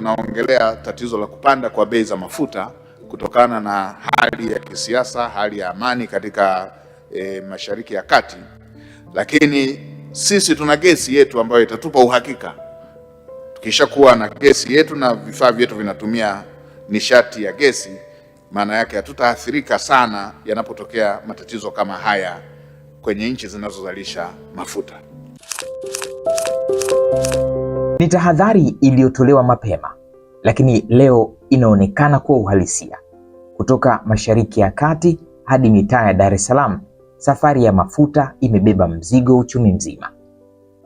tunaongelea tatizo la kupanda kwa bei za mafuta kutokana na hali ya kisiasa, hali ya amani katika Mashariki ya Kati, lakini sisi tuna gesi yetu ambayo itatupa uhakika. Tukishakuwa na gesi yetu na vifaa vyetu vinatumia nishati ya gesi, maana yake hatutaathirika sana yanapotokea matatizo kama haya kwenye nchi zinazozalisha mafuta. Ni tahadhari iliyotolewa mapema, lakini leo inaonekana kuwa uhalisia. Kutoka Mashariki ya Kati hadi mitaa ya Dar es Salaam, safari ya mafuta imebeba mzigo wa uchumi mzima.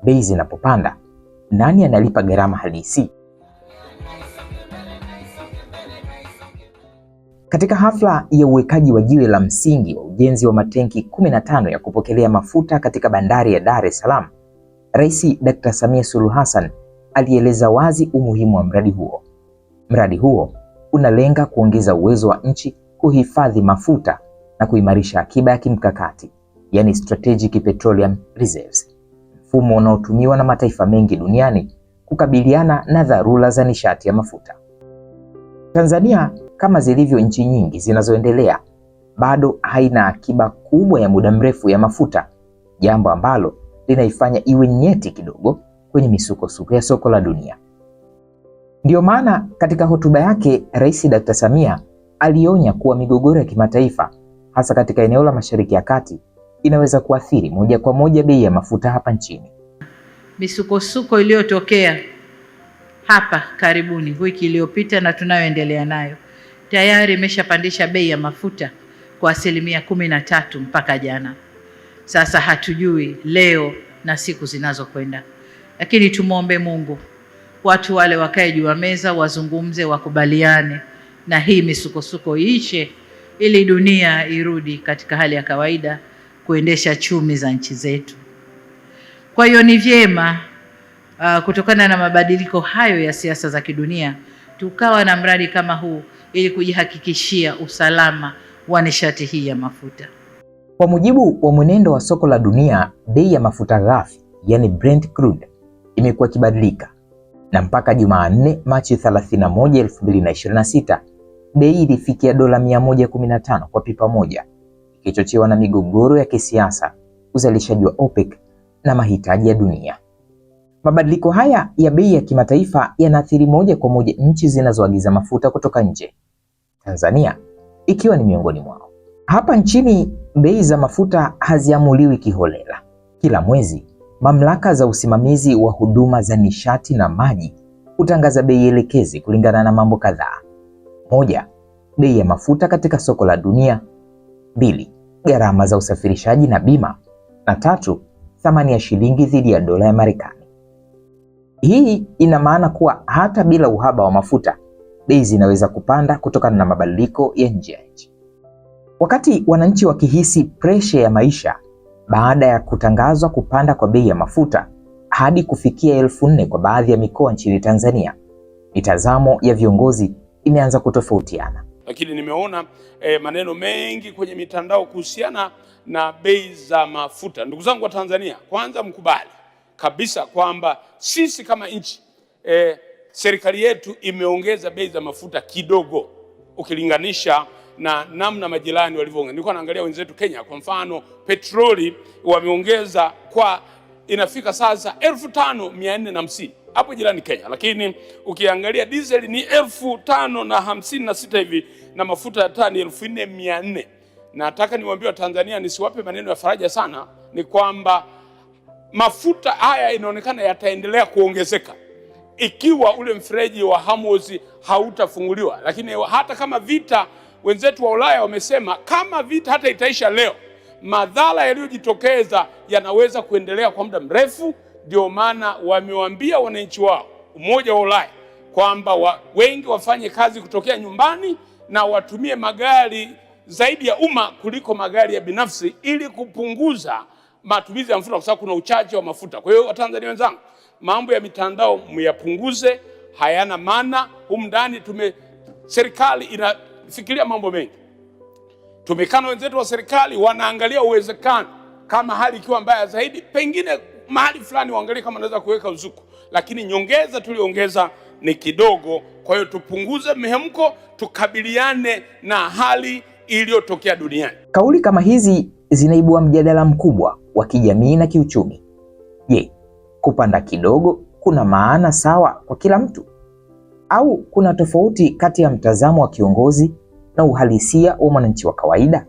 Bei zinapopanda, nani analipa gharama halisi? Katika hafla ya uwekaji wa jiwe la msingi wa ujenzi wa matenki 15 ya kupokelea mafuta katika bandari ya Dar es Salaam, Rais Dr. Samia Suluhu Hassan alieleza wazi umuhimu wa mradi huo. Mradi huo unalenga kuongeza uwezo wa nchi kuhifadhi mafuta na kuimarisha akiba ya kimkakati, yani Strategic Petroleum Reserves, mfumo unaotumiwa na mataifa mengi duniani kukabiliana na dharura za nishati ya mafuta. Tanzania, kama zilivyo nchi nyingi zinazoendelea, bado haina akiba kubwa ya muda mrefu ya mafuta, jambo ambalo linaifanya iwe nyeti kidogo kwenye misukosuko ya soko la dunia. Ndiyo maana katika hotuba yake Rais Dr. Samia alionya kuwa migogoro ya kimataifa, hasa katika eneo la Mashariki ya Kati, inaweza kuathiri moja kwa moja bei ya mafuta hapa nchini. Misukosuko iliyotokea hapa karibuni wiki iliyopita na tunayoendelea nayo tayari imeshapandisha bei ya mafuta kwa 13% mpaka jana. Sasa hatujui leo na siku zinazokwenda, lakini tumuombe Mungu watu wale wakae juu ya meza, wazungumze, wakubaliane na hii misukosuko iishe, ili dunia irudi katika hali ya kawaida kuendesha chumi za nchi zetu. Kwa hiyo ni vyema kutokana na mabadiliko hayo ya siasa za kidunia tukawa na mradi kama huu ili kujihakikishia usalama wa nishati hii ya mafuta. Kwa mujibu wa mwenendo wa soko la dunia, bei ya mafuta ghafi, yani Brent crude, imekuwa ikibadilika, na mpaka Jumanne Machi 31, 2026, bei ilifikia dola 115 kwa pipa moja, ikichochewa na migogoro ya kisiasa, uzalishaji wa OPEC na mahitaji ya dunia. Mabadiliko haya ya bei ya kimataifa yanaathiri moja kwa moja nchi zinazoagiza mafuta kutoka nje, Tanzania ikiwa ni miongoni mwao. Hapa nchini bei za mafuta haziamuliwi kiholela. Kila mwezi mamlaka za usimamizi wa huduma za nishati na maji hutangaza bei elekezi kulingana na mambo kadhaa. 1. Bei ya mafuta katika soko la dunia. 2. Gharama za usafirishaji na bima. Na 3. Thamani ya shilingi dhidi ya dola ya Marekani. Hii ina maana kuwa hata bila uhaba wa mafuta, bei zinaweza kupanda kutokana na mabadiliko ya nje ya nchi. Wakati wananchi wakihisi presha ya maisha baada ya kutangazwa kupanda kwa bei ya mafuta hadi kufikia 4,000 kwa baadhi ya mikoa nchini Tanzania, mitazamo ya viongozi imeanza kutofautiana. Lakini nimeona maneno mengi kwenye mitandao kuhusiana na bei za mafuta. Ndugu zangu wa Tanzania, kwanza mkubali kabisa kwamba sisi kama nchi serikali yetu imeongeza bei za mafuta kidogo ukilinganisha na namna majirani walivyoongeza. Nilikuwa naangalia wenzetu Kenya, kwa mfano petroli wameongeza kwa inafika sasa 5,450 hapo jirani Kenya, lakini ukiangalia diesel ni 5,556 hivi na mafuta ya taa ni 4,400. Nataka niwaambie wa Tanzania, nisiwape maneno ya faraja sana, ni kwamba mafuta haya inaonekana yataendelea kuongezeka ikiwa ule mfereji wa Hormuz hautafunguliwa. Lakini hata kama vita, wenzetu wa Ulaya wamesema kama vita hata itaisha leo, madhara yaliyojitokeza yanaweza kuendelea kwa muda mrefu. Ndio maana wamewaambia wananchi wao, Umoja wa Ulaya, kwamba wengi wafanye kazi kutokea nyumbani na watumie magari zaidi ya umma kuliko magari ya binafsi ili kupunguza matumizi ya mafuta, kwa sababu kuna uchache wa mafuta. Kwa hiyo Watanzania wenzangu, mambo ya mitandao myapunguze, hayana maana. Humu ndani serikali inafikiria mambo mengi. Tumekana wenzetu wa serikali wanaangalia uwezekano kama hali ikiwa mbaya zaidi, pengine mahali fulani waangalie kama wanaweza kuweka uzuku, lakini nyongeza tuliongeza ni kidogo. Kwa hiyo tupunguze mihemko, tukabiliane na hali iliyotokea duniani. Kauli kama hizi zinaibua mjadala mkubwa wa kijamii na kiuchumi. Je, kupanda kidogo kuna maana sawa kwa kila mtu, au kuna tofauti kati ya mtazamo wa kiongozi na uhalisia wa mwananchi wa kawaida?